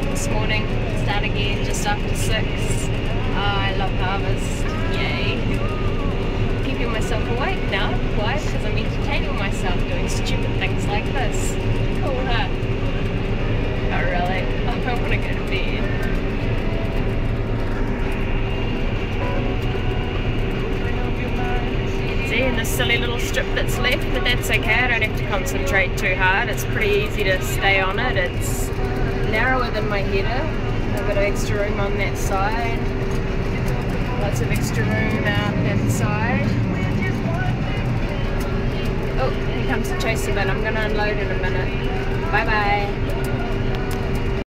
up this morning, start again just after 6. I love harvest, yay. Keeping myself awake now, why? Because I'm entertaining myself doing stupid things like this. Cool, huh? Oh really? I want to go to bed. See, and this silly little strip that's left, but that's okay, I don't have to concentrate too hard. It's pretty easy to stay on it. It's narrower than my header. A bit of extra room on that side. Lots of extra room out that side. Oh, here comes the chaser bin. I'm going to unload in a minute. Bye bye.